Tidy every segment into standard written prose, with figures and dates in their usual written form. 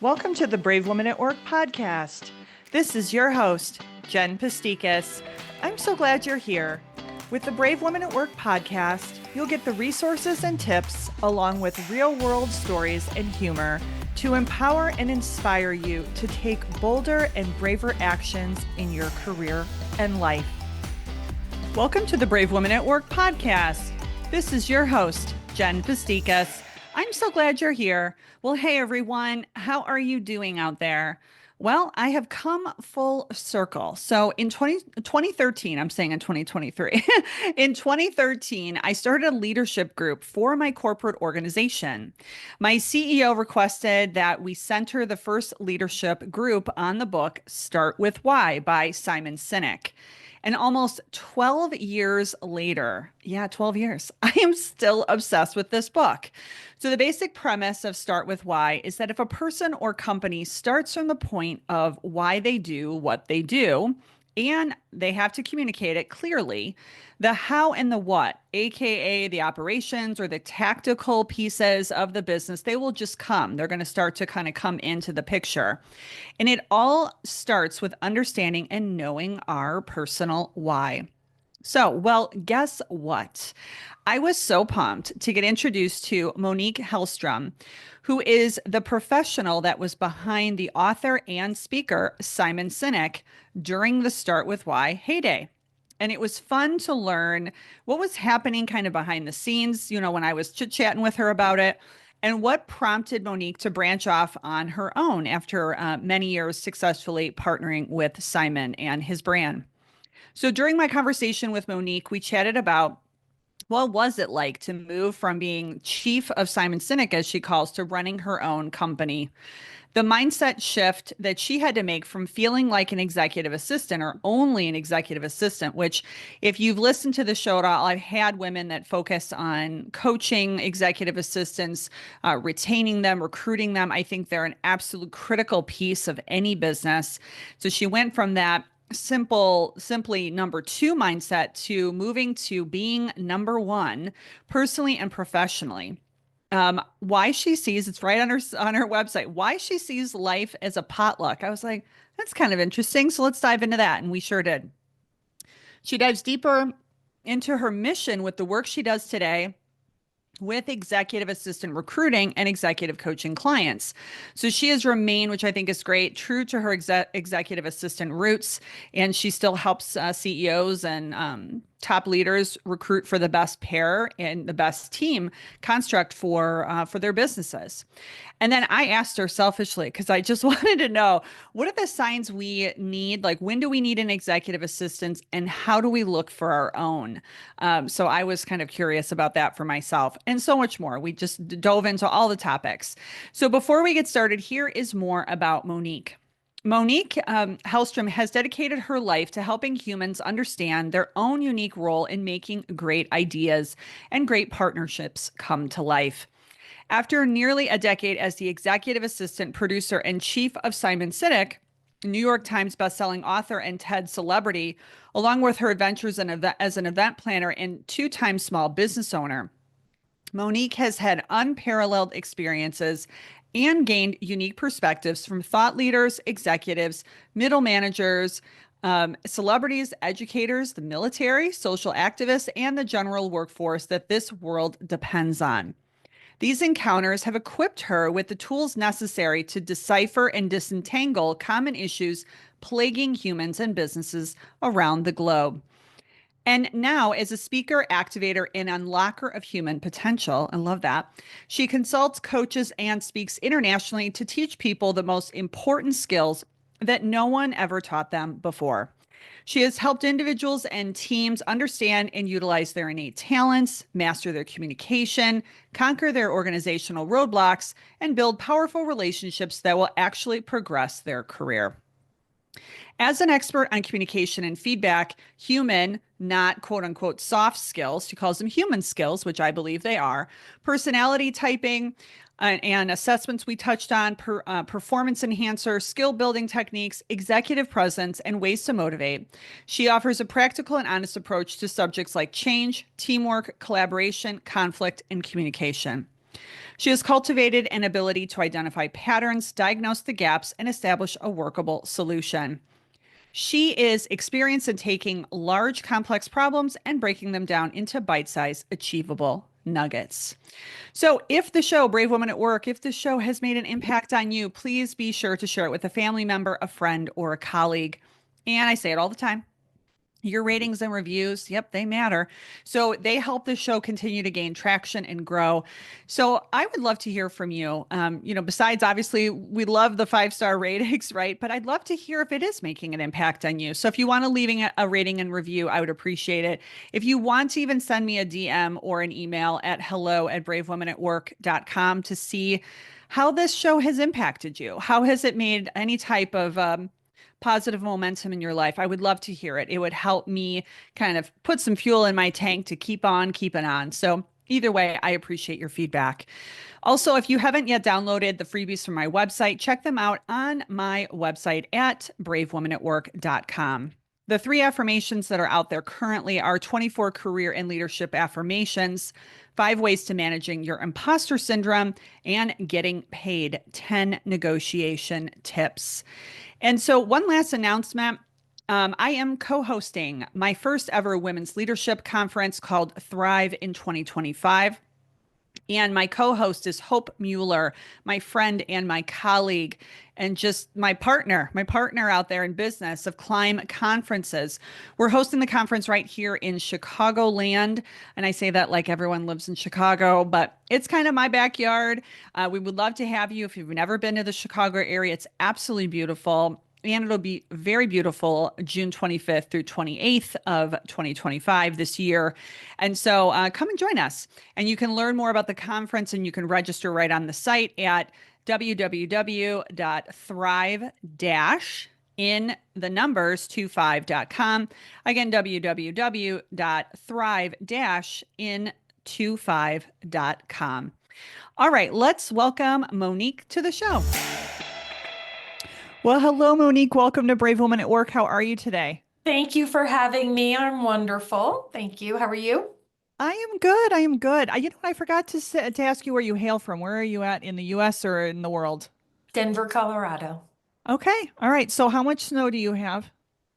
Welcome to the Brave Women at Work podcast. This is your host, Jen Pastikas. I'm so glad you're here. With the Brave Women at Work podcast, you'll get the resources and tips along with real-world stories and humor to empower and inspire you to take bolder and braver actions in your career and life. Welcome to the Brave Women at Work podcast. This is your host, Jen Pastikas. I'm so glad you're here. Well, hey everyone, how are you doing out there? Well, I have come full circle. So in 2013, I'm saying in 2023, in 2013, I started a leadership group for my corporate organization. My CEO requested that we center the first leadership group on the book, Start With Why by Simon Sinek. And almost 12 years later, 12 years, I am still obsessed with this book. So the basic premise of Start With Why is that if a person or company starts from the point of why they do what they do, and they have to communicate it clearly, the how and the what, AKA the operations or the tactical pieces of the business, they will just come. They're going to start to kind of come into the picture. And it all starts with understanding and knowing our personal why. So, well, guess what? I was so pumped to get introduced to Monique Helstrom, who is the professional that was behind the author and speaker Simon Sinek during the Start With Why heyday. And it was fun to learn what was happening kind of behind the scenes, when I was chit-chatting with her about it, and what prompted Monique to branch off on her own after many years successfully partnering with Simon and his brand. So during my conversation with Monique, we chatted about what was it like to move from being chief of Simon Sinek, as she calls, to running her own company. The mindset shift that she had to make from feeling like an executive assistant or only an executive assistant, which if you've listened to the show at all, I've had women that focus on coaching executive assistants, retaining them, recruiting them. I think they're an absolute critical piece of any business. So she went from that simply number two mindset to moving to being number one, personally and professionally. Why she sees, it's right on her website, why she sees life as a potluck. I was like, that's kind of interesting. So let's dive into that. And we sure did. She dives deeper into her mission with the work she does today with executive assistant recruiting and executive coaching clients. So she has remained, which I think is great, true to her executive assistant roots. And she still helps CEOs and top leaders recruit for the best pair and the best team construct for their businesses. And then I asked her selfishly, because I just wanted to know, what are the signs we need? Like, when do we need an executive assistant and how do we look for our own? So I was kind of curious about that for myself and so much more. We just dove into all the topics. So before we get started, here is more about Monique. Monique Helstrom has dedicated her life to helping humans understand their own unique role in making great ideas and great partnerships come to life. After nearly a decade as the executive assistant, producer, and chief of Simon Sinek, New York Times bestselling author and TED celebrity, along with her adventures as an event planner and two-time small business owner, Monique has had unparalleled experiences and gained unique perspectives from thought leaders, executives, middle managers, celebrities, educators, the military, social activists, and the general workforce that this world depends on. These encounters have equipped her with the tools necessary to decipher and disentangle common issues plaguing humans and businesses around the globe. And now, as a speaker, activator, and unlocker of human potential, I love that, she consults, coaches, and speaks internationally to teach people the most important skills that no one ever taught them before. She has helped individuals and teams understand and utilize their innate talents, master their communication, conquer their organizational roadblocks, and build powerful relationships that will actually progress their career. As an expert on communication and feedback, human, not quote unquote soft skills, she calls them human skills, which I believe they are, personality typing, and assessments we touched on, performance enhancer, skill building techniques, executive presence, and ways to motivate. She offers a practical and honest approach to subjects like change, teamwork, collaboration, conflict, and communication. She has cultivated an ability to identify patterns, diagnose the gaps, and establish a workable solution. She is experienced in taking large, complex problems and breaking them down into bite-sized, achievable nuggets. So, if the show, Brave Woman at Work, if the show has made an impact on you, please be sure to share it with a family member, a friend, or a colleague. And I say it all the time. Your ratings and reviews, yep, they matter. So they help the show continue to gain traction and grow. So I would love to hear from you. Besides, obviously, we love the 5-star ratings, right? But I'd love to hear if it is making an impact on you. So if you want to leaving a rating and review, I would appreciate it. If you want to even send me a DM or an email at hello@bravewomanatwork.com to see how this show has impacted you. How has it made any type of positive momentum in your life? I would love to hear it. It would help me kind of put some fuel in my tank to keep on keeping on. So either way, I appreciate your feedback. Also, if you haven't yet downloaded the freebies from my website, check them out on my website at bravewomanatwork.com. The 3 affirmations that are out there currently are 24 career and leadership affirmations, 5 ways to managing your imposter syndrome, and getting paid, 10 negotiation tips. And so, one last announcement. I am co-hosting my first ever women's leadership conference called Thrive in 2025. And my co-host is Hope Mueller, my friend and my colleague, and just my partner out there in business of Climb Conferences. We're hosting the conference right here in Chicagoland. And I say that like everyone lives in Chicago, but it's kind of my backyard. We would love to have you. If you've never been to the Chicago area, it's absolutely beautiful. And it'll be very beautiful June 25th through 28th of 2025 this year. And so come and join us. And you can learn more about the conference and you can register right on the site at www.thrive-in25.com. Again, www.thrive-in25.com. All right, let's welcome Monique to the show. Well, hello, Monique. Welcome to Brave Woman at Work. How are you today? Thank you for having me. I'm wonderful. Thank you. How are you? I am good. I am good. I forgot to ask you where you hail from. Where are you at in the U.S. or in the world? Denver, Colorado. Okay. All right. So how much snow do you have?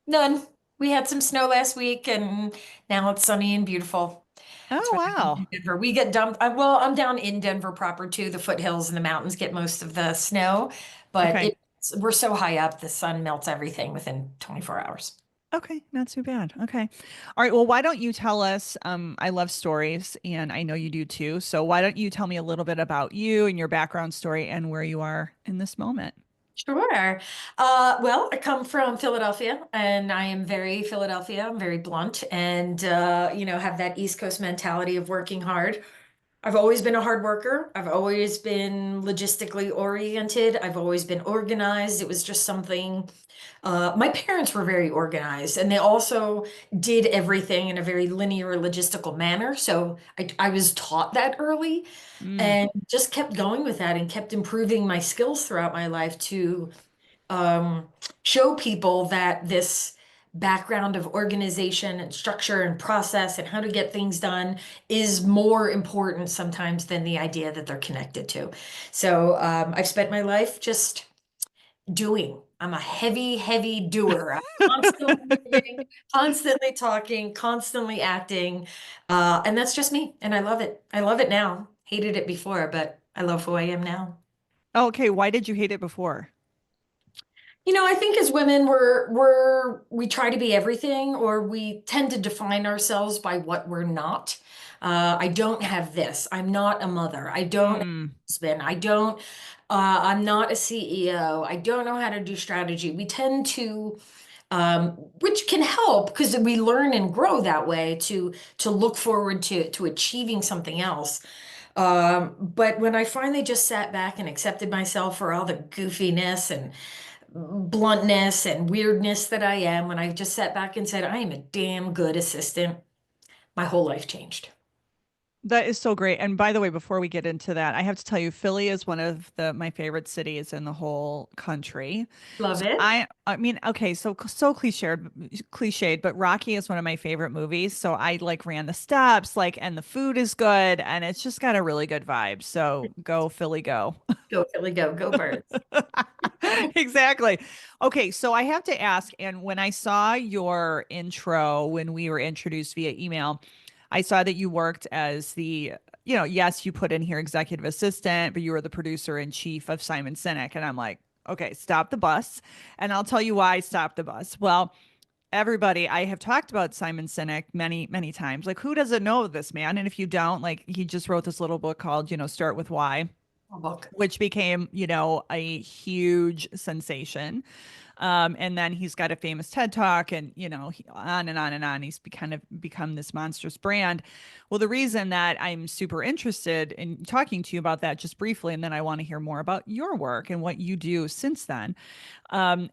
None. We had some snow last week and now it's sunny and beautiful. That's Oh, what I do wow. in Denver. We get dumped. Well, I'm down in Denver proper too. The foothills and the mountains get most of the snow, but Okay. we're so high up, the sun melts everything within 24 hours. Okay. Not too bad. Okay. All right. Well, why don't you tell us? I love stories and I know you do too. So why don't you tell me a little bit about you and your background story and where you are in this moment? Sure. Well, I come from Philadelphia and I am very Philadelphia. I'm very blunt and, have that East Coast mentality of working hard. I've always been a hard worker. I've always been logistically oriented. I've always been organized. It was just something, my parents were very organized and they also did everything in a very linear, logistical manner. So I was taught that early Mm, and just kept going with that and kept improving my skills throughout my life to um, show people that this background of organization and structure and process and how to get things done is more important sometimes than the idea that they're connected to. So I've spent my life just doing. I'm a heavy, heavy doer. I'm constantly moving, constantly talking, constantly acting. And that's just me. And I love it. I love it now. Hated it before, but I love who I am now. okay. Why did you hate it before? I think as women, we try to be everything, or we tend to define ourselves by what we're not. I don't have this. I'm not a mother. I don't have Mm, a husband. I don't. I'm not a CEO. I don't know how to do strategy. We tend to, which can help because we learn and grow that way to look forward to achieving something else. But when I finally just sat back and accepted myself for all the goofiness and bluntness and weirdness that I am, when I just sat back and said, I am a damn good assistant, my whole life changed. That is so great. And by the way, before we get into that, I have to tell you, Philly is one of my favorite cities in the whole country. Love So it. I mean, okay, so cliched, but Rocky is one of my favorite movies. So I like ran the steps, like, and the food is good, and it's just got a really good vibe. So go Philly, go. Go Philly, go, go Birds. Exactly. Okay, so I have to ask, and when I saw your intro when we were introduced via email, I saw that you worked as yes, you put in here executive assistant, but you were the producer in chief of Simon Sinek. And I'm like, okay, stop the bus. And I'll tell you why I stopped the bus. Well, everybody, I have talked about Simon Sinek many, many times. Like, who doesn't know this man? And if you don't, like, he just wrote this little book called, Start with Why, Oh, book. which became, a huge sensation. And then he's got a famous TED talk and, on and on and on. He's kind of become this monstrous brand. Well, the reason that I'm super interested in talking to you about that just briefly, and then I want to hear more about your work and what you do since then,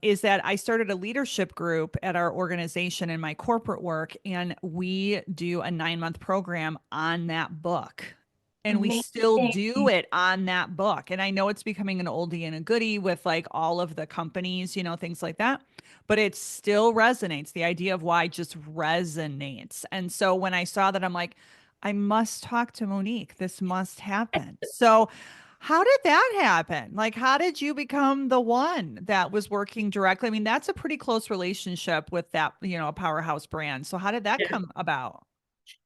is that I started a leadership group at our organization in my corporate work, and we do a 9-month program on that book. And we still do Amazing. it on that book. And I know it's becoming an oldie and a goodie with like all of the companies, things like that, but it still resonates. The idea of why just resonates. And so when I saw that, I'm like, I must talk to Monique. This must happen. So, how did that happen? Like, how did you become the one that was working directly? I mean, that's a pretty close relationship with that, a powerhouse brand. So, how did that Yeah. come about?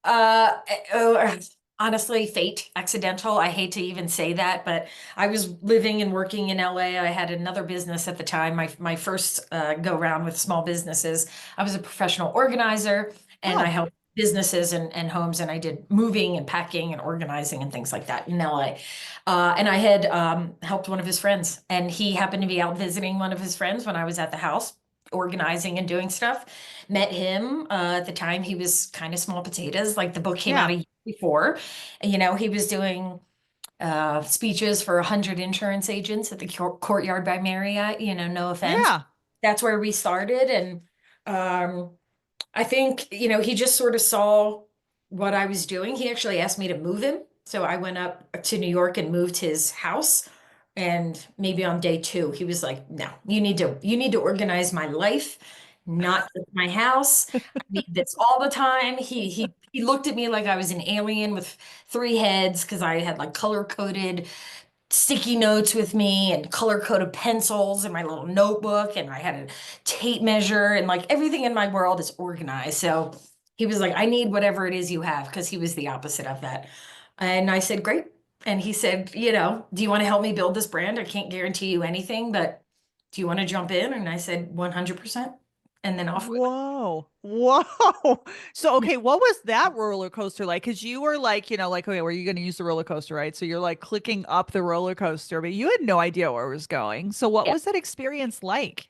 Uh, oh, honestly, fate, accidental. I hate to even say that, but I was living and working in LA. I had another business at the time. My first go round with small businesses. I was a professional organizer, and I Oh, helped businesses and homes, and I did moving and packing and organizing and things like that in LA. And I had helped one of his friends, and he happened to be out visiting one of his friends when I was at the house organizing and doing stuff. Met him at the time. He was kind of small potatoes. Like the book came out yeah. a year before. And, he was doing speeches for 100 insurance agents at the Courtyard by Marriott. No offense. Yeah. That's where we started. And um, I think, he just sort of saw what I was doing. He actually asked me to move him. So I went up to New York and moved his house. And maybe on day two, he was like, "No, you need to organize my life, not just my house. I need this all the time." He looked at me like I was an alien with three heads because I had like color-coded sticky notes with me and color-coded pencils in my little notebook, and I had a tape measure, and like everything in my world is organized. So he was like, "I need whatever it is you have," because he was the opposite of that. And I said, "Great." And he said, "Do you want to help me build this brand? I can't guarantee you anything, but do you want to jump in?" And I said, 100%. And then off we Whoa. Whoa. So, okay, what was that roller coaster like? Because you were like, like, okay, were you going to use the roller coaster, right? So you're like clicking up the roller coaster, but you had no idea where it was going. So, what went. was that experience like?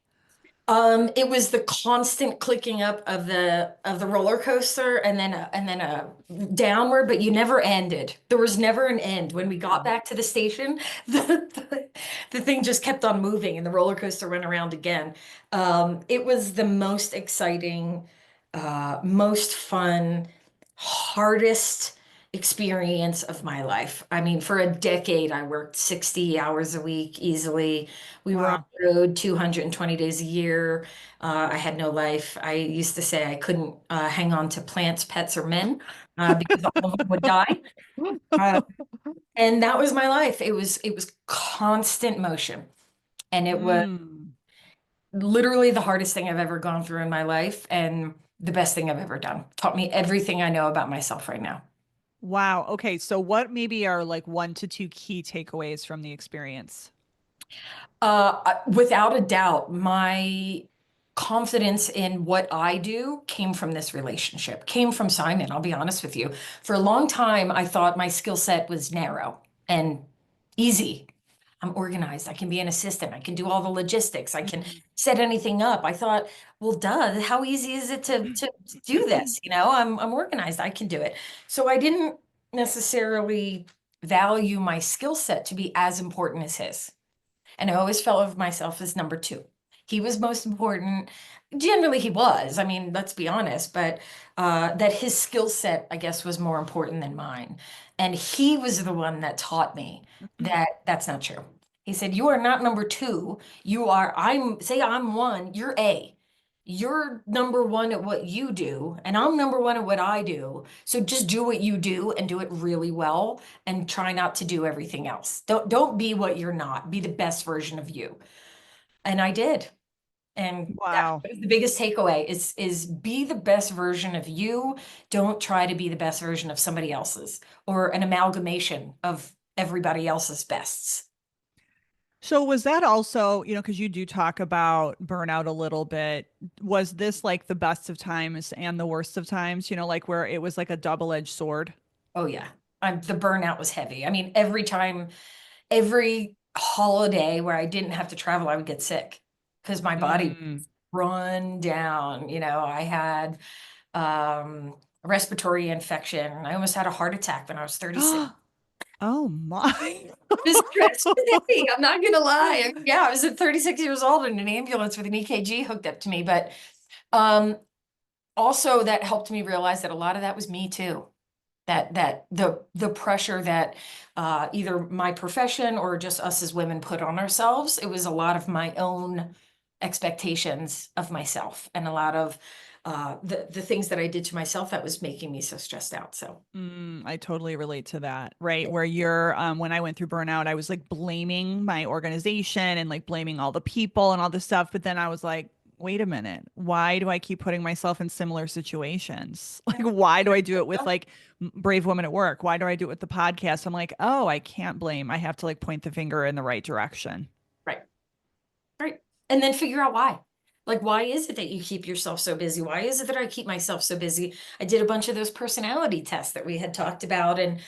It was the constant clicking up of the roller coaster and then a downward, but you never ended. There was never an end. When we got back to the station, the thing just kept on moving and the roller coaster went around again. It was the most exciting, most fun, hardest experience of my life. I mean, for a decade, I worked 60 hours a week easily. We were on Wow. the road 220 days a year. I had no life. I used to say I couldn't hang on to plants, pets, or men because all of them would die. Uh, and that was my life. It was constant motion, and it was Mm. literally the hardest thing I've ever gone through in my life, and the best thing I've ever done. Taught me everything I know about myself right now. Wow. Okay. So, what maybe are like 1 to 2 key takeaways from the experience? Without a doubt, my confidence in what I do came from this relationship, came from Simon. I'll be honest with you. For a long time, I thought my skill set was narrow and easy. I'm organized. I can be an assistant. I can do all the logistics. I can Mhm. set anything up. I thought, well, duh, how easy is it to do this? I'm organized. I can do it. So I didn't necessarily value my skill set to be as important as his. And I always felt of myself as number two. He was most important. Generally, he was. I mean, let's be honest, but that his skill set, I guess, was more important than mine. And he was the one that taught me that that's not true. He said, "You are not number two. I'm one, you're A. You're number one at what you do, and I'm number one at what I do. So just do what you do and do it really well and try not to do everything else. Don't be what you're not. Be the best version of you." And I did. And that Wow. was the biggest takeaway is be the best version of you. Don't try to be the best version of somebody else's or an amalgamation of everybody else's bests. So was that also, because you do talk about burnout a little bit, was this like the best of times and the worst of times, like where it was like a double-edged sword? Oh yeah. The burnout was heavy. I mean, every time, every holiday where I didn't have to travel, I would get sick because my body would Mm. run down. I had a respiratory infection. I almost had a heart attack when I was 36. Oh my. Was stressed today. I'm not gonna lie. Yeah, I was at 36 years old in an ambulance with an EKG hooked up to me. But um, also that helped me realize that a lot of that was me too. That the pressure that either my profession or just us as women put on ourselves, it was a lot of my own expectations of myself and a lot of the things that I did to myself that was making me so stressed out. So I totally relate to that, right? Where you're, when I went through burnout, I was like blaming my organization and like blaming all the people and all this stuff. But then I was like, wait a minute, why do I keep putting myself in similar situations? Like, why do I do it with like Brave Women at Work? Why do I do it with the podcast? I'm like, oh, I can't blame. I have to like point the finger in the right direction. right. Right. And then figure out why. Like, why is it that you keep yourself so busy? Why is it that I keep myself so busy? I did a bunch of those personality tests that we had talked about. And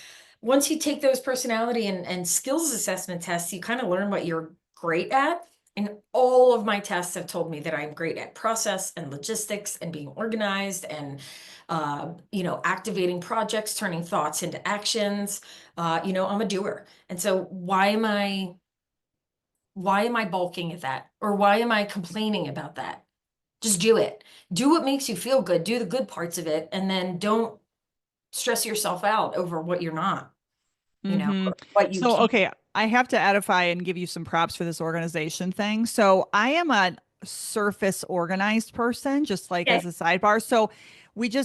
once you take those personality and skills assessment tests, you kind of learn what you're great at. And all of my tests have told me that I'm great at process and logistics and being organized and, activating projects, turning thoughts into actions. I'm a doer. And so why am I balking at that? Or why am I complaining about that? Just do it. Do what makes you feel good. Do the good parts of it. And then don't stress yourself out over what you're not, Hmm. or what you So, can't. okay, I have to edify and give you some props for this organization thing. So, I am a surface organized person, just like Okay. as a sidebar. So,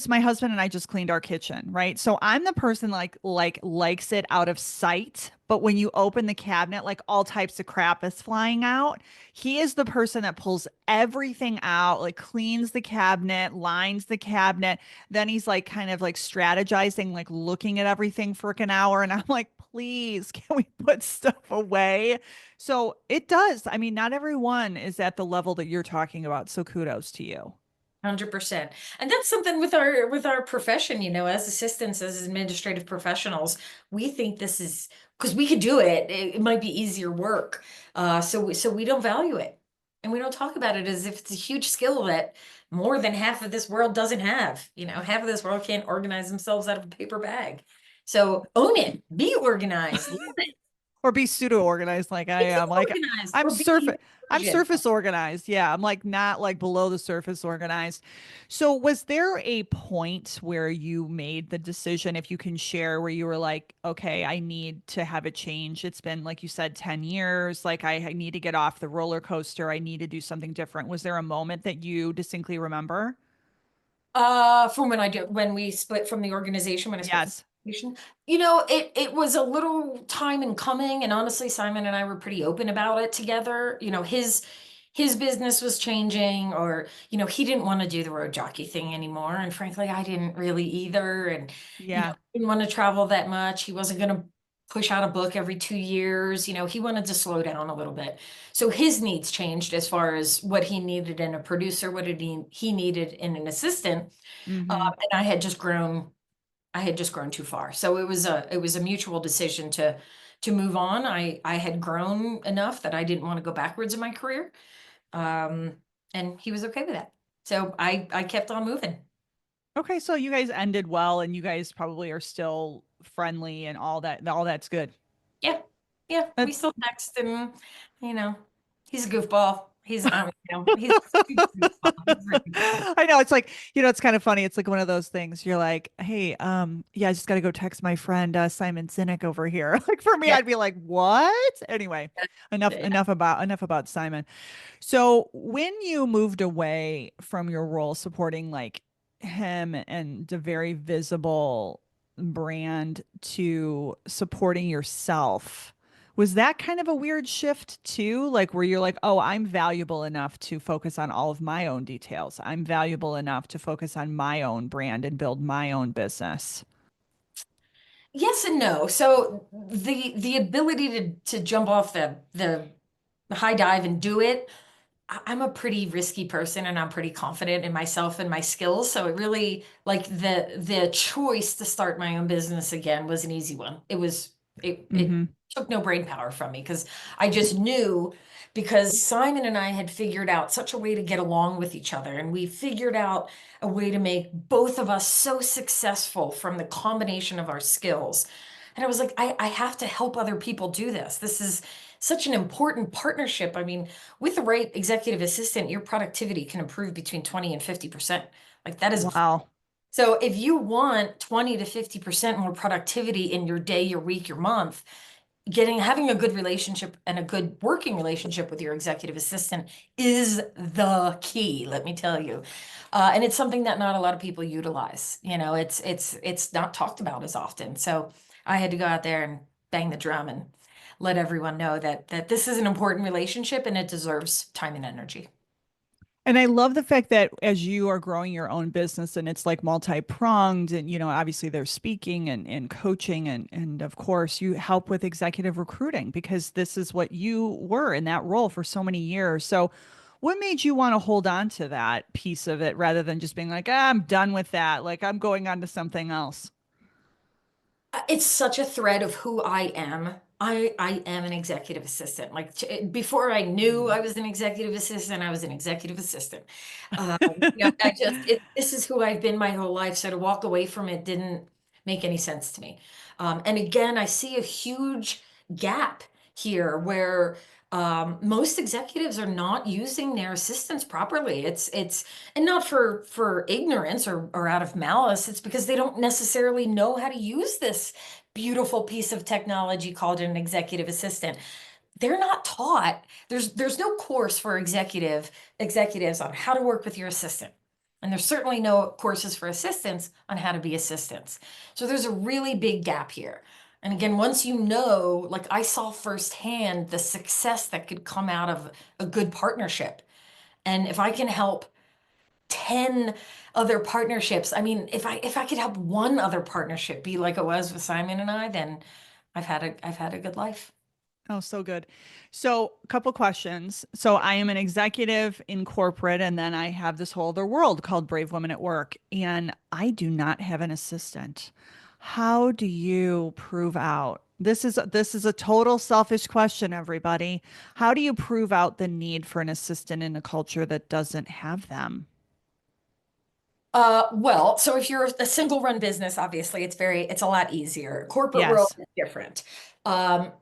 my husband and I just cleaned our kitchen, right? So, I'm the person like likes it out of sight, but when you open the cabinet, like all types of crap is flying out. He is the person that pulls everything out, like cleans the cabinet, lines the cabinet, then he's like kind of like strategizing, like looking at everything for like an hour. And I'm like, please, can we put stuff away? So it does. I mean, not everyone is at the level that you're talking about. So kudos to you. 100%. And that's something with our profession, as assistants, as administrative professionals, we think this is because we could do it. It might be easier work. So we don't value it. And we don't talk about it as if it's a huge skill that more than half of this world doesn't have. Half of this world can't organize themselves out of a paper bag. So own it, be organized, love it, Or be pseudo organized like I be am. Like organized, I'm or be your surface I'm version. surface organized. Yeah, I'm like not like below the surface organized. So was there a point where you made the decision, if you can share, where you were like, okay, I need to have a change. It's been like you said 10 years. Like I need to get off the roller coaster. I need to do something different. Was there a moment that you distinctly remember? From when we split from the organization, when I split from Yes. the organization, it was a little time in coming, and honestly, Simon and I were pretty open about it together. His business was changing, or he didn't want to do the road jockey thing anymore, and frankly, I didn't really either, and Yeah. didn't want to travel that much. He wasn't going to push out a book every 2 years. He wanted to slow down a little bit. So his needs changed as far as what he needed in a producer, what did he needed in an assistant. Mm-hmm. And I had just grown too far. So it was a mutual decision to move on. I had grown enough that I didn't want to go backwards in my career. Um, and he was okay with that. So I kept on moving. Okay, so you guys ended well and you guys probably are still friendly and all that. All that's good. Yeah. Yeah. We That's still text, and you know, he's a goofball. He's super fun. He's really fun. I know, it's like, it's kind of funny. It's like one of those things. You're like, hey, yeah, I just got to go text my friend Simon Sinek over here. Like for me, Yeah. I'd be like, what? Anyway, enough about Simon. So when you moved away from your role supporting like him and the very visible brand to supporting yourself, was that kind of a weird shift too? Like where you're like, oh, I'm valuable enough to focus on all of my own details. I'm valuable enough to focus on my own brand and build my own business. Yes and no. So the ability to jump off the high dive and do it, I'm a pretty risky person and I'm pretty confident in myself and my skills. So it really like the choice to start my own business again was an easy one. It Mm-hmm. took no brain power from me because I just knew because Simon and I had figured out such a way to get along with each other and we figured out a way to make both of us so successful from the combination of our skills. And I was like, I have to help other people do this. This is such an important partnership. I mean, with the right executive assistant, your productivity can improve between 20 and 50%. Like that is, Wow. so if you want 20 to 50% more productivity in your day, your week, your month, having a good relationship and a good working relationship with your executive assistant is the key, let me tell you. And it's something that not a lot of people utilize. It's not talked about as often. So I had to go out there and bang the drum and let everyone know that this is an important relationship and it deserves time and energy. And I love the fact that as you are growing your own business and it's like multi-pronged and obviously there's speaking and coaching and of course you help with executive recruiting because this is what you were in that role for so many years. So what made you want to hold on to that piece of it rather than just being like, I'm done with that. Like I'm going on to something else. It's such a thread of who I am. I am an executive assistant. Like before I knew Mm. I was an executive assistant, I was an executive assistant. Um, this is who I've been my whole life. So to walk away from it didn't make any sense to me. And again, I see a huge gap here where most executives are not using their assistants properly. It's and not for ignorance or out of malice. It's because they don't necessarily know how to use this beautiful piece of technology called an executive assistant. They're not taught. There's no course for executives on how to work with your assistant. And there's certainly no courses for assistants on how to be assistants. So there's a really big gap here. And again, once you know, like I saw firsthand the success that could come out of a good partnership. And if I can help 10 other partnerships, I mean, if I could help one other partnership be like it was with Simon and I, then I've had a good life. Oh, so good. So, a couple questions. So, I am an executive in corporate, and then I have this whole other world called Brave Women at Work, and I do not have an assistant. How do you prove out? This is a total selfish question, everybody. How do you prove out the need for an assistant in a culture that doesn't have them? Well, so if you're a single run business, obviously it's a lot easier. Corporate world Yes. is different. Um,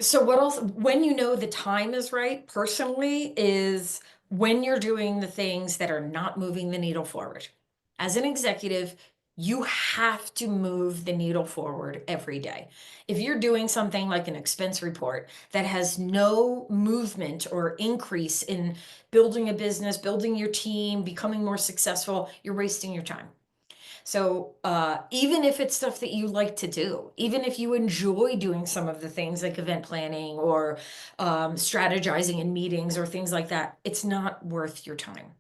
So what else, when you know the time is right, personally, is when you're doing the things that are not moving the needle forward. As an executive, you have to move the needle forward every day. If you're doing something like an expense report that has no movement or increase in building a business, building your team, becoming more successful, you're wasting your time. So even if it's stuff that you like to do, even if you enjoy doing some of the things like event planning or strategizing in meetings or things like that, it's not worth your time.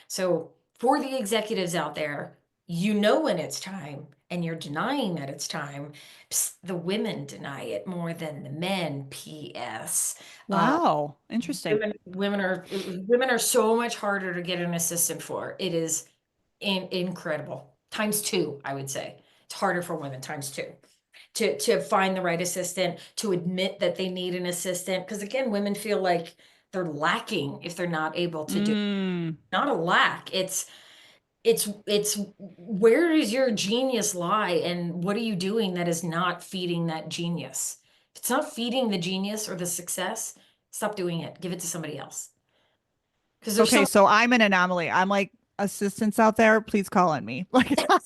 So for the executives out there, you know when it's time and you're denying that it's time. Psst, the women deny it more than the men. P.S. Uh, Wow. Interesting. women are so much harder to get an assistant for. It is incredible. Times two, I would say. It's harder for women, times two. To find the right assistant, to admit that they need an assistant. Because again, women feel like they're lacking if they're not able to do, Mm. not a lack. It's where does your genius lie and what are you doing that is not feeding that genius? If it's not feeding the genius or the success, stop doing it. Give it to somebody else. Because there's Okay, so so I'm an anomaly. I'm like assistants out there, please call on me. Like I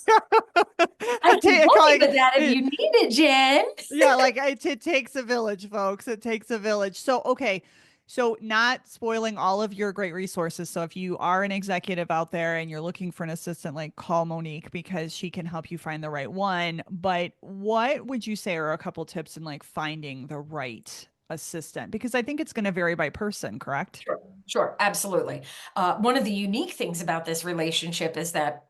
I can take help you like with that if you need it, Jen. yeah, like it takes a village, folks. It takes a village. So, okay. So, not spoiling all of your great resources. So, if you are an executive out there and you're looking for an assistant, like call Monique because she can help you find the right one. But what would you say are a couple tips in like finding the right assistant? Because I think it's going to vary by person, correct? Sure, sure, absolutely. One of the unique things about this relationship is that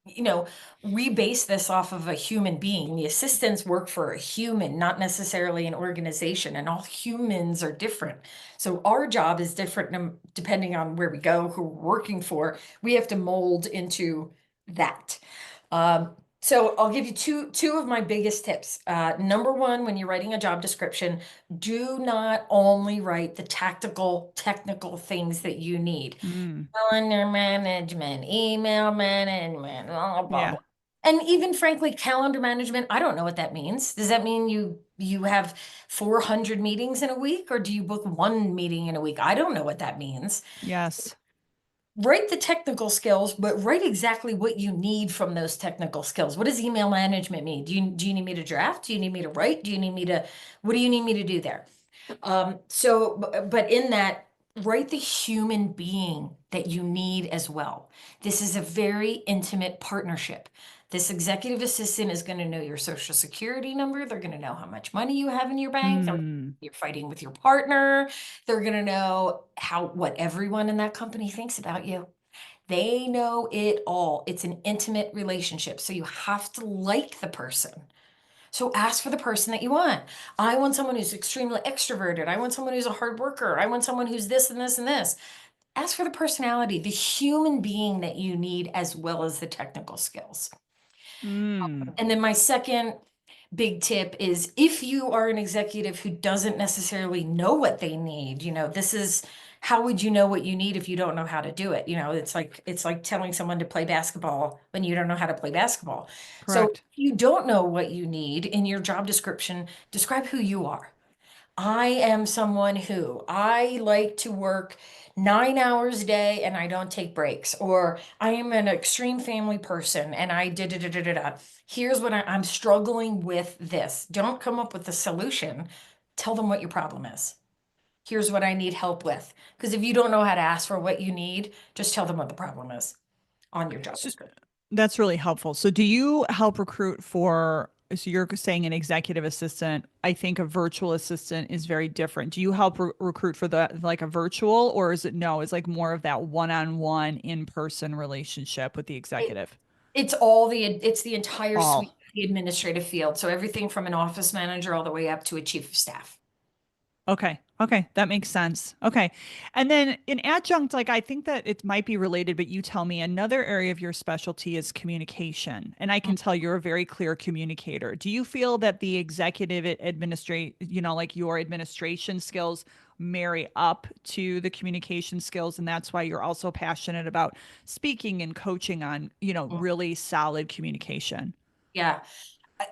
you know, we base this off of a human being. The assistants work for a human, not necessarily an organization, and all humans are different. So our job is different depending on where we go, who we're working for. We have to mold into that. So I'll give you two of my biggest tips. Number one, when you're writing a job description, do not only write the tactical, technical things that you need. Mm, Calendar management, email management, blah, blah, yeah. blah. And even frankly, calendar management, I don't know what that means. Does that mean you have 400 meetings in a week, or do you book one meeting in a week? I don't know what that means. Yes. Write the technical skills, but write exactly what you need from those technical skills. What does email management mean? Do you need me to draft? Do you need me to write? Do you need me to, what do you need me to do there? But in that, write the human being that you need as well. This is a very intimate partnership. This executive assistant is going to know your social security number. They're going to know how much money you have in your bank. Mm, You're fighting with your partner. They're going to know what everyone in that company thinks about you. They know it all. It's an intimate relationship. So you have to like the person. So ask for the person that you want. I want someone who's extremely extroverted. I want someone who's a hard worker. I want someone who's this and this and this. Ask for the personality, the human being that you need, as well as the technical skills. mm. And then my second big tip is, if you are an executive who doesn't necessarily know what they need, this is, how would you know what you need if you don't know how to do it? It's like telling someone to play basketball when you don't know how to play basketball. So Correct. if you don't know what you need in your job description, describe who you are. I am someone who I like to work 9 hours a day and I don't take breaks, or I am an extreme family person and I did da da da da da. Here's what I'm struggling with this. Don't come up with a solution. Tell them what your problem is. Here's what I need help with. Because if you don't know how to ask for what you need, just tell them what the problem is on your job So, description. that's really helpful. So, do you help recruit for? So, you're saying an executive assistant. I think a virtual assistant is very different. Do you help recruit for the like a virtual, or is it no? It's like more of that one-on-one, in-person relationship with the It, executive. it's the entire suite All. of the administrative field. So everything from an office manager all the way up to a chief of staff. Okay. Okay. That makes sense. Okay. And then in adjunct, like I think that it might be related, but you tell me another area of your specialty is communication. And I can tell you're a very clear communicator. Do you feel that the executive administrate, like your administration skills marry up to the communication skills? And that's why you're also passionate about speaking and coaching on, really solid communication. Yeah.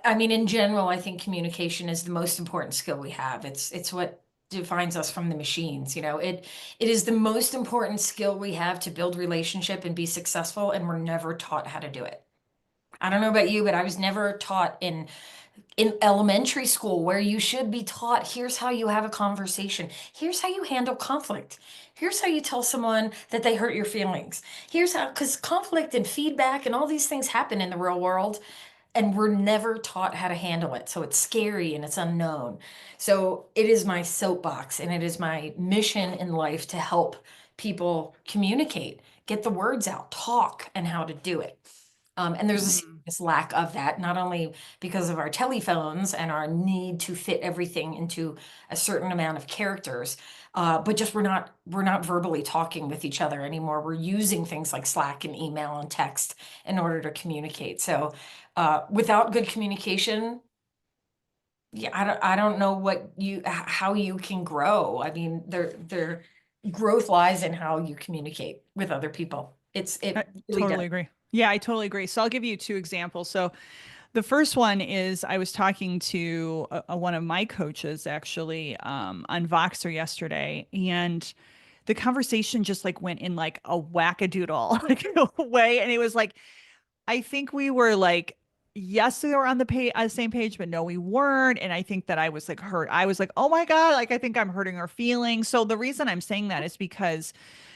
I mean, in general, I think communication is the most important skill we have. It's what defines us from the machines. It is the most important skill we have to build relationship and be successful, and we're never taught how to do it. I don't know about you, but I was never taught in elementary school, where you should be taught, here's how you have a conversation. Here's how you handle conflict. Here's how you tell someone that they hurt your feelings. Here's how, because conflict and feedback and all these things happen in the real world, and we're never taught how to handle it. So it's scary and it's unknown. So it is my soapbox and it is my mission in life to help people communicate, get the words out, talk, and how to do it. And there's a Mm. serious lack of that, not only because of our telephones and our need to fit everything into a certain amount of characters, but just we're not verbally talking with each other anymore. We're using things like Slack and email and text in order to communicate. So without good communication, yeah, I don't know how you can grow. I mean, their growth lies in how you communicate with other people. I It really does. totally agree. Yeah, I totally agree. So I'll give you two examples. So the first one is I was talking to one of my coaches actually on Voxer yesterday, and the conversation just like went in like a wackadoodle like way. And it was like, I think we were like, yes, we were on the page, on the same page, but no, we weren't. And I think that I was like hurt. I was like, oh my God, like I think I'm hurting her feelings. So the reason I'm saying that is because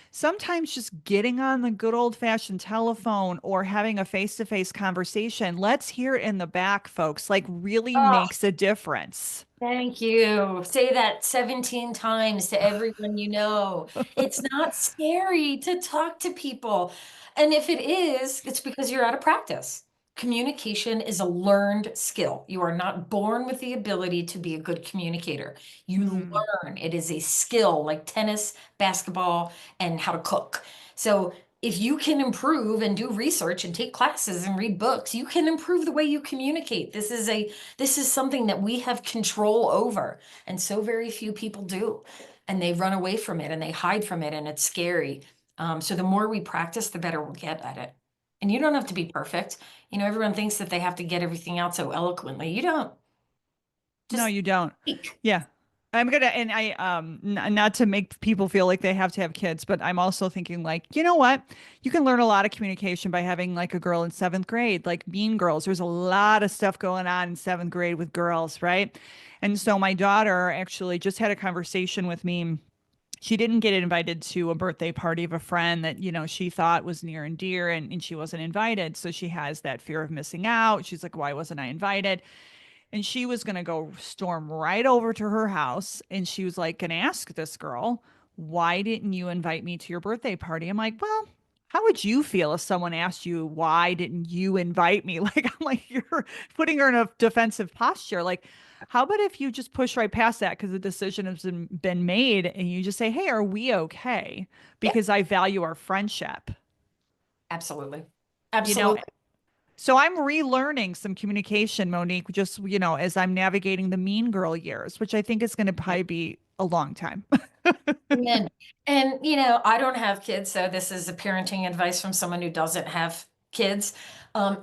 sometimes just getting on the good old fashioned telephone or having a face to face conversation, let's hear it in the back, folks, like really Oh, makes a difference. thank you. Say that 17 times to everyone you know. It's not scary to talk to people. And if it is, it's because you're out of practice. Communication is a learned skill. You are not born with the ability to be a good communicator. You Mm. learn. It is a skill like tennis, basketball, and how to cook. So if you can improve and do research and take classes and read books, you can improve the way you communicate. This is something that we have control over, and so very few people do. And they run away from it and they hide from it, and it's scary. So the more we practice, the better we'll get at it. And you don't have to be perfect. Everyone thinks that they have to get everything out so eloquently. You don't. No, Just you don't. speak. Yeah. I'm gonna, and not to make people feel like they have to have kids, but I'm also thinking like, you know what? You can learn a lot of communication by having like a girl in seventh grade, like Mean Girls. There's a lot of stuff going on in seventh grade with girls, right? And so my daughter actually just had a conversation with me. She didn't get invited to a birthday party of a friend that, she thought was near and dear, and she wasn't invited. So she has that fear of missing out. She's like, why wasn't I invited? And she was going to go storm right over to her house. And she was like, going to ask this girl, why didn't you invite me to your birthday party? I'm like, well, how would you feel if someone asked you, why didn't you invite me? Like, I'm like, you're putting her in a defensive posture. Like, how about if you just push right past that because the decision has been made and you just say, hey, are we okay? Yeah, Because I value our friendship. absolutely. You know, Absolutely. so I'm relearning some communication, Monique, just, as I'm navigating the mean girl years, which I think is going to probably be a long time. Amen. And I don't have kids, so this is a parenting advice from someone who doesn't have kids.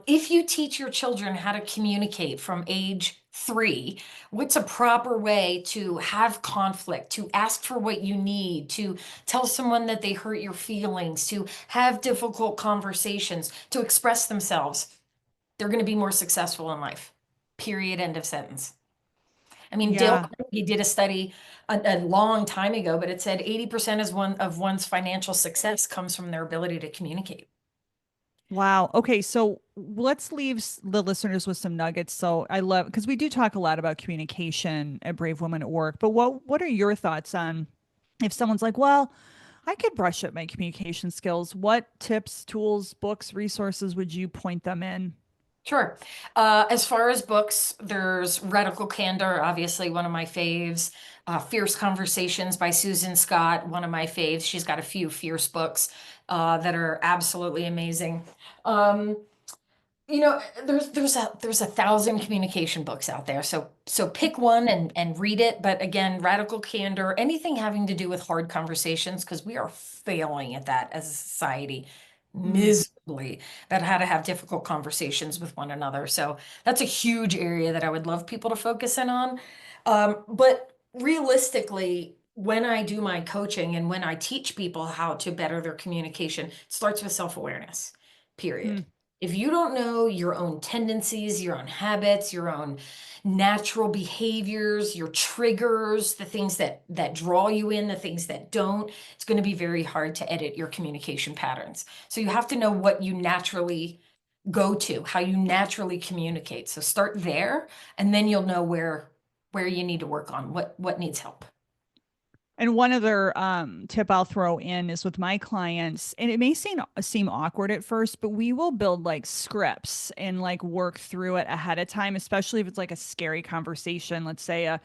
If you teach your children how to communicate from age 3, what's a proper way to have conflict, to ask for what you need, to tell someone that they hurt your feelings, to have difficult conversations, to express themselves, they're going to be more successful in life. Period. End of sentence. I mean, Dale Yeah. Carnegie did a study a long time ago, but it said 80% is of one's financial success comes from their ability to communicate. Wow. Okay. So let's leave the listeners with some nuggets. So I love, because we do talk a lot about communication at Brave Women at Work, but what are your thoughts on if someone's like, well, I could brush up my communication skills. What tips, tools, books, resources would you point them in? Sure. As far as books, there's Radical Candor, obviously one of my faves. Fierce Conversations by Susan Scott, one of my faves. She's got a few fierce books that are absolutely amazing. Um, there's a thousand communication books out there. So pick one and read it. But again, Radical Candor, anything having to do with hard conversations, because we are failing at that as a society Mm. miserably, about how to have difficult conversations with one another. So that's a huge area that I would love people to focus in on. But realistically, when I do my coaching and when I teach people how to better their communication, it starts with self-awareness, period. Mm. If you don't know your own tendencies, your own habits, your own natural behaviors, your triggers, the things that draw you in, the things that don't, it's going to be very hard to edit your communication patterns. So you have to know what you naturally go to, how you naturally communicate. So start there, and then you'll know where you need to work on, what needs help. And one other tip I'll throw in is with my clients, and it may seem awkward at first, but we will build like scripts and like work through it ahead of time, especially if it's like a scary conversation. Let's say a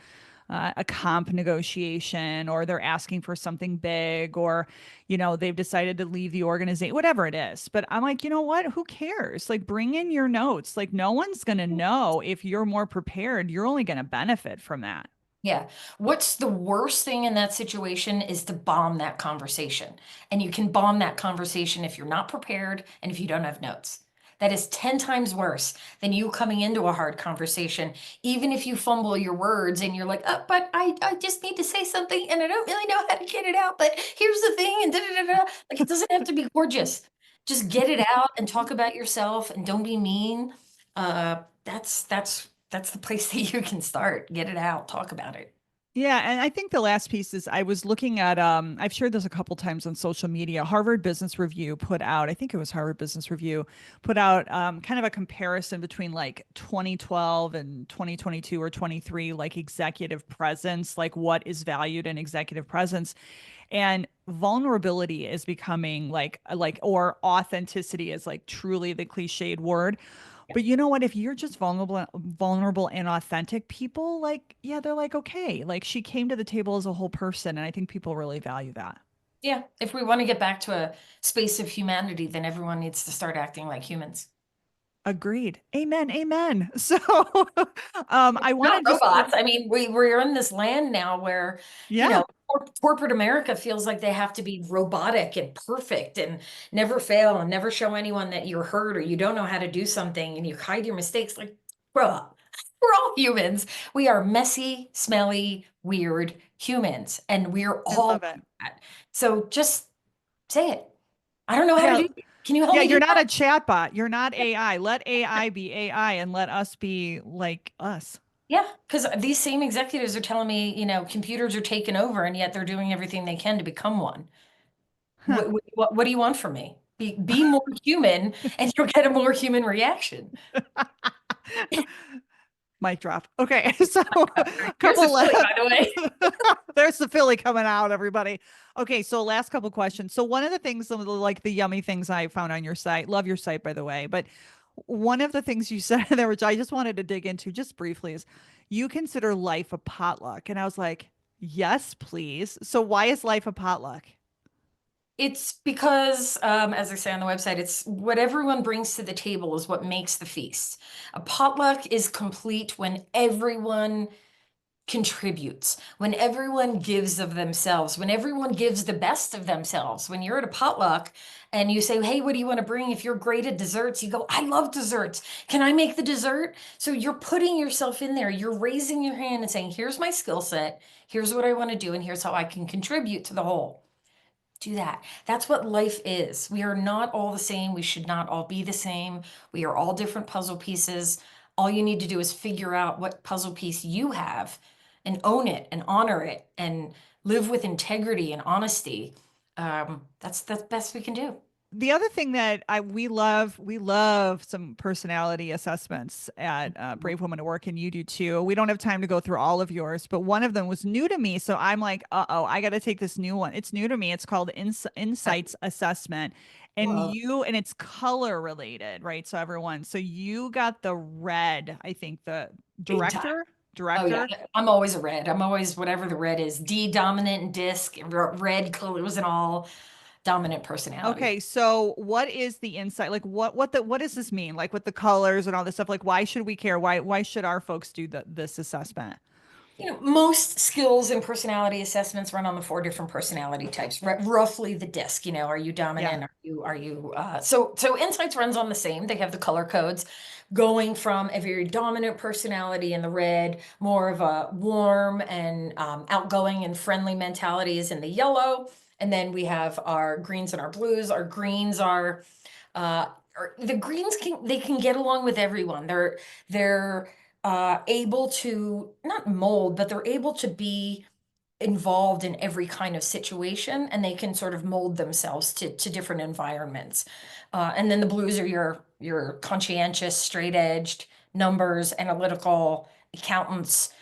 comp negotiation, or they're asking for something big, or they've decided to leave the organization, whatever it is. But I'm like, you know what? Who cares? Like, bring in your notes. Like, no one's gonna know if you're more prepared. You're only gonna benefit from that. Yeah. What's the worst thing in that situation is to bomb that conversation. And you can bomb that conversation if you're not prepared and if you don't have notes. That is 10 times worse than you coming into a hard conversation, even if you fumble your words and you're like, but I just need to say something and I don't really know how to get it out, but here's the thing, and da da da da. Like, it doesn't have to be gorgeous. Just get it out and talk about yourself and don't be mean. That's the place that you can start. Get it out, talk about it. Yeah, and I think the last piece is I was looking at I've shared this a couple times on social media. Harvard Business Review put out, I think it was Harvard Business Review, put out kind of a comparison between like 2012 and 2022 or 23, like executive presence, like what is valued in executive presence. And vulnerability is becoming like or authenticity is like truly the cliched word. But you know what? If you're just vulnerable and authentic, people like, yeah, they're like, okay, like she came to the table as a whole person. And I think people really value that. Yeah, if we want to get back to a space of humanity, then everyone needs to start acting like humans. Agreed. Amen. Amen. So I want Not to just, robots. I mean, we're in this land now where, you yeah, know, corporate America feels like they have to be robotic and perfect and never fail and never show anyone that you're hurt or you don't know how to do something and you hide your mistakes. Like, grow up. We're all humans. We are messy, smelly, weird humans, and we're I all love it. that. So just say it. I don't know how to Yeah. do it. Can you help Yeah. me do You're not that? a chatbot. You're not AI. Let AI be AI and let us be like us. Yeah, because these same executives are telling me, computers are taking over, and yet they're doing everything they can to become one. Huh. What do you want from me? Be more human, and you'll get a more human reaction. Mic drop. Okay. So a Here's a couple Philly, left. by the way. There's the Philly coming out, everybody. Okay. So last couple questions. So one of the things, some of the like the yummy things I found on your site, love your site, by the way, but one of the things you said there, which I just wanted to dig into just briefly, is you consider life a potluck. And I was like, yes, please. So why is life a potluck? It's because, as I say on the website, it's what everyone brings to the table is what makes the feast. A potluck is complete when everyone contributes, when everyone gives of themselves, when everyone gives the best of themselves. When you're at a potluck and you say, hey, what do you want to bring? If you're great at desserts, you go, I love desserts. Can I make the dessert? So you're putting yourself in there. You're raising your hand and saying, here's my skill set. Here's what I want to do. And here's how I can contribute to the whole. Do that. That's what life is. We are not all the same. We should not all be the same. We are all different puzzle pieces. All you need to do is figure out what puzzle piece you have and own it and honor it and live with integrity and honesty. That's the best we can do. The other thing that we love some personality assessments at Brave Women at Work, and you do too. We don't have time to go through all of yours, but one of them was new to me, so I'm like, uh-oh, I got to take this new one. It's new to me. It's called Insights Assessment, Whoa. and it's color related, right? So you got the red, I think the Big time. director, Oh yeah, director. I'm always a red. I'm always whatever the red is. D dominant and disc, red colors and all dominant personality. Okay, so what is the insight? Like what does this mean? Like with the colors and all this stuff, like why should we care? Why should our folks do this assessment? Most skills and personality assessments run on the four different personality types, roughly the disc. Are you Yeah. dominant? So Insights runs on the same. They have the color codes going from a very dominant personality in the red, more of a warm and outgoing and friendly mentalities in the yellow. And then we have our greens and our blues. Our greens uh, the greens can get along with everyone. They're able to not mold, but they're able to be involved in every kind of situation and they can sort of mold themselves to different environments. And then the blues are your conscientious, straight-edged numbers, analytical accountants,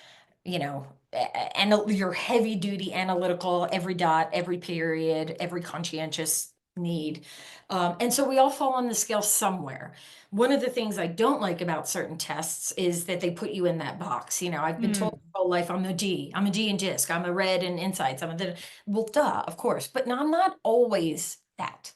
and your heavy duty analytical, every dot, every period, every conscientious need. And so we all fall on the scale somewhere. One of the things I don't like about certain tests is that they put you in that box. I've been told Hmm. my whole life I'm a D in DISC, I'm a red in Insights, well, duh, of course, but no, I'm not always that.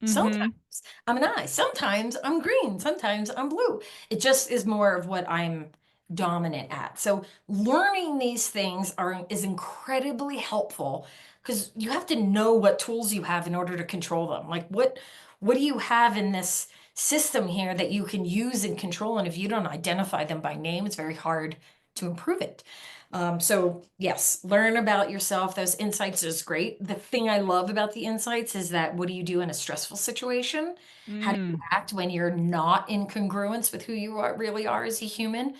Sometimes Mm-hmm. I'm an I, sometimes I'm green, sometimes I'm blue. It just is more of what I'm dominant at. So learning these things is incredibly helpful because you have to know what tools you have in order to control them. Like what do you have in this system here that you can use and control. And if you don't identify them by name, it's very hard to improve it. So yes, learn about yourself. Those insights is great. The thing I love about the insights is that what do you do in a stressful situation? How do you Mm. act when you're not in congruence with who you really are as a human?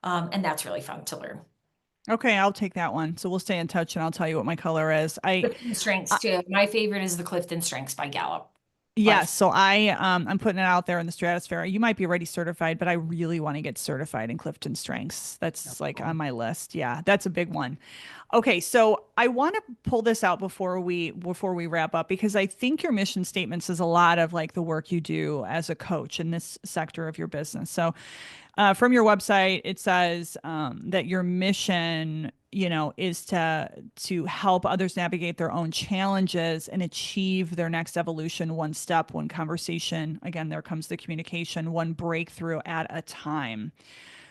And that's really fun to learn. Okay, I'll take that one. So we'll stay in touch and I'll tell you what my color is. Clifton Strengths too. My favorite is the Clifton Strengths by Gallup. By Yes, so I'm putting it out there in the stratosphere. You might be already certified, but I really want to get certified in Clifton Strengths. That's like on my list. Yeah, that's a big one. Okay, so I want to pull this out before we wrap up because I think your mission statement says a lot of like the work you do as a coach in this sector of your business. So from your website, it says that your mission, is to help others navigate their own challenges and achieve their next evolution, one step, one conversation. Again, there comes the communication, one breakthrough at a time.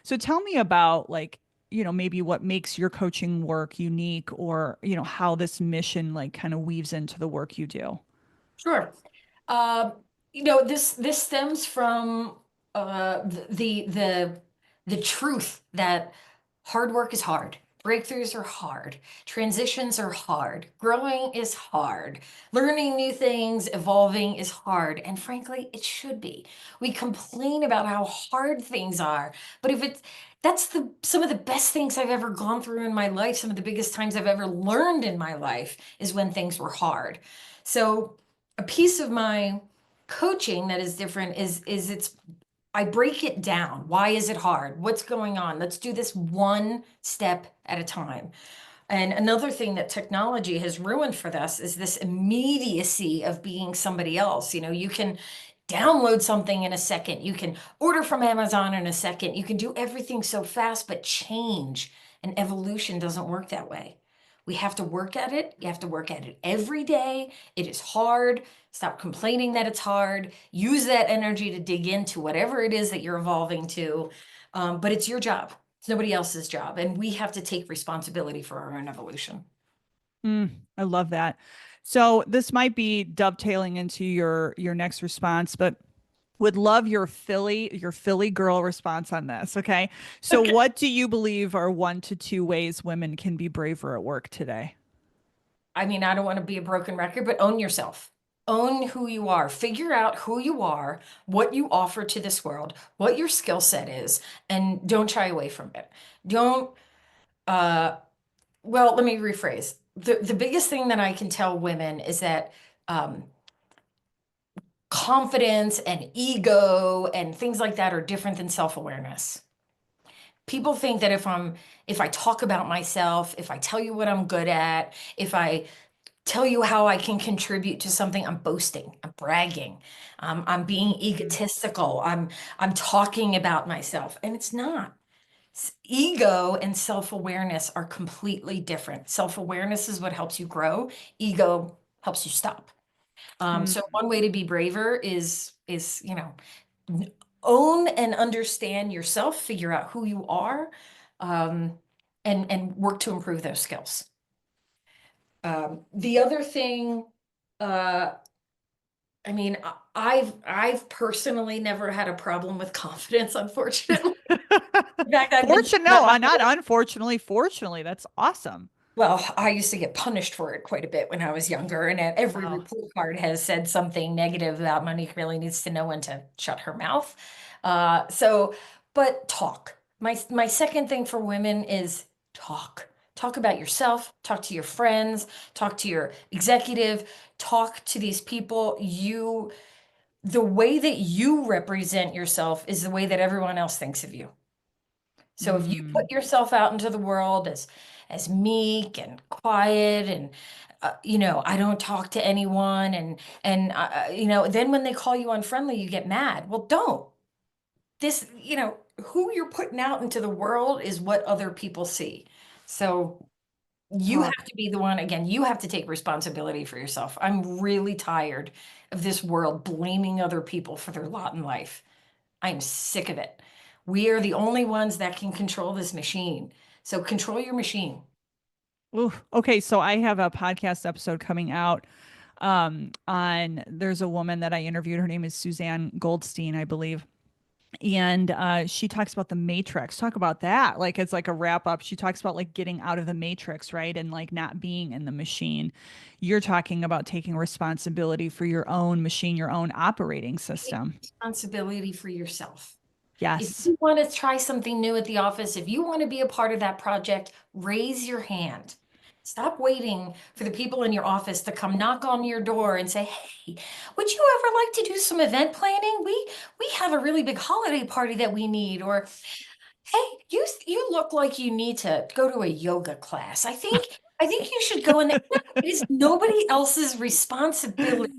So tell me about like, maybe what makes your coaching work unique, or how this mission like kind of weaves into the work you do. Sure. Um, this stems from the truth that hard work is hard. Breakthroughs are hard. Transitions are hard. Growing is hard. Learning new things, evolving is hard. And frankly, it should be. We complain about how hard things are, but if it's that's some of the best things I've ever gone through in my life, some of the biggest times I've ever learned in my life is when things were hard. So a piece of my coaching that is different is it's I break it down. Why is it hard? What's going on? Let's do this one step at a time. And another thing that technology has ruined for us is this immediacy of being somebody else. You can download something in a second. You can order from Amazon in a second. You can do everything so fast, but change and evolution doesn't work that way. We have to work at it. You have to work at it every day. It is hard. Stop complaining that it's hard. Use that energy to dig into whatever it is that you're evolving to. But it's your job. It's nobody else's job. And we have to take responsibility for our own evolution. I love that. So this might be dovetailing into your next response, but would love your Philly girl response on this. Okay. So Okay. what do you believe are 1 to 2 ways women can be braver at work today? I mean, I don't want to be a broken record, but own yourself. Own who you are. Figure out who you are, what you offer to this world, what your skill set is, and don't shy away from it. Don't, uh, well, let me rephrase. The biggest thing that I can tell women is that um, confidence and ego and things like that are different than self-awareness. People think that if I talk about myself, if I tell you what I'm good at, if I tell you how I can contribute to something, I'm boasting, I'm bragging, I'm being Mm. egotistical, I'm talking about myself, and it's not. Ego and self-awareness are completely different. Self-awareness is what helps you grow. Ego helps you stop. Mm. So one way to be braver is own and understand yourself, figure out who you are, um, and work to improve those skills. The other thing, uh, I mean, I've personally never had a problem with confidence, unfortunately. In fact, I've been Fortunate, that no, my not unfortunately, fortunately, that's awesome. well, I used to get punished for it quite a bit when I was younger, and every Oh. report card has said something negative about Monique really needs to know when to shut her mouth. But talk. My second thing for women is talk. Talk about yourself, talk to your friends, talk to your executive, talk to these people. The way that you represent yourself is the way that everyone else thinks of you. So if you Mm. put yourself out into the world as meek and quiet and I don't talk to anyone and then when they call you unfriendly, you get mad. Well, don't. Who you're putting out into the world is what other people see. So you Oh. have to be the one, again, you have to take responsibility for yourself. I'm really tired of this world blaming other people for their lot in life. I'm sick of it. We are the only ones that can control this machine. So control your machine. Ooh. Okay, so I have a podcast episode coming out There's a woman that I interviewed. Her name is Suzanne Goldstein, I believe. And she talks about the matrix. Talk about that. Like it's like a wrap up. She talks about like getting out of the matrix, right? And like not being in the machine. You're talking about taking responsibility for your own machine, your own operating system. Responsibility for yourself. If Yes. you want to try something new at the office, if you want to be a part of that project, raise your hand. Stop waiting for the people in your office to come knock on your door and say, "Hey, would you ever like to do some event planning? We have a really big holiday party that we need." Or, "Hey, you look like you need to go to a yoga class. I think you should go in there." It is nobody else's responsibility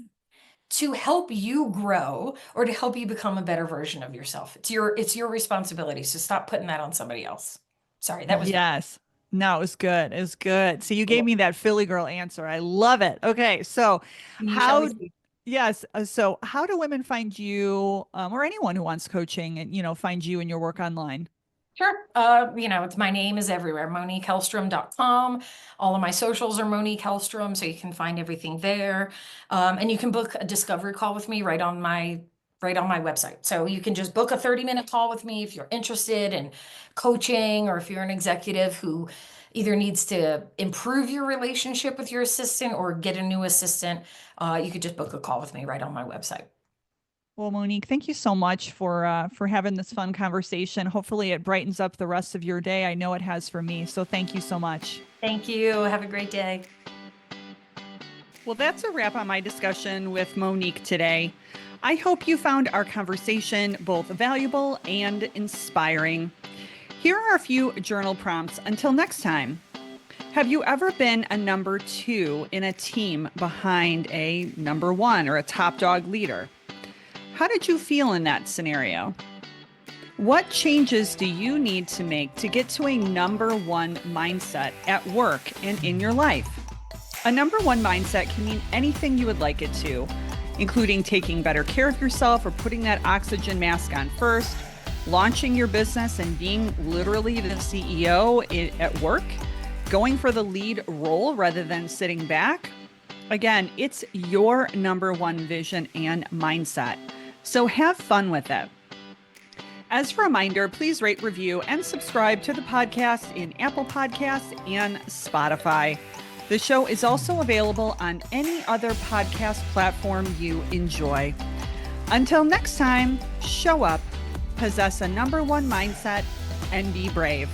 to help you grow or to help you become a better version of yourself. It's your responsibility. So stop putting that on somebody else. Sorry, that was Yes. No, it was good. It was good. So you gave me that Philly girl answer. I love it. Okay. So shall we how, see? yes. So how do women find you, or anyone who wants coaching and, find you and your work online? Sure. It's my name is everywhere. MoniqueHelstrom.com. All of my socials are Monique Helstrom, so you can find everything there. And you can book a discovery call with me right on my website. So you can just book a 30-minute call with me if you're interested in coaching, or if you're an executive who either needs to improve your relationship with your assistant or get a new assistant. You could just book a call with me right on my website. Well, Monique, thank you so much for having this fun conversation. Hopefully it brightens up the rest of your day. I know it has for me. So thank you so much. Thank you. Have a great day. Well, that's a wrap on my discussion with Monique today. I hope you found our conversation both valuable and inspiring. Here are a few journal prompts until next time. Have you ever been a number 2 in a team behind a number 1 or a top dog leader? How did you feel in that scenario? What changes do you need to make to get to a number 1 mindset at work and in your life? A number 1 mindset can mean anything you would like it to, including taking better care of yourself or putting that oxygen mask on first, launching your business and being literally the CEO at work, going for the lead role rather than sitting back. Again, it's your number 1 vision and mindset. So have fun with it. As a reminder, please rate, review, and subscribe to the podcast in Apple Podcasts and Spotify. The show is also available on any other podcast platform you enjoy. Until next time, show up, possess a number 1 mindset, and be brave.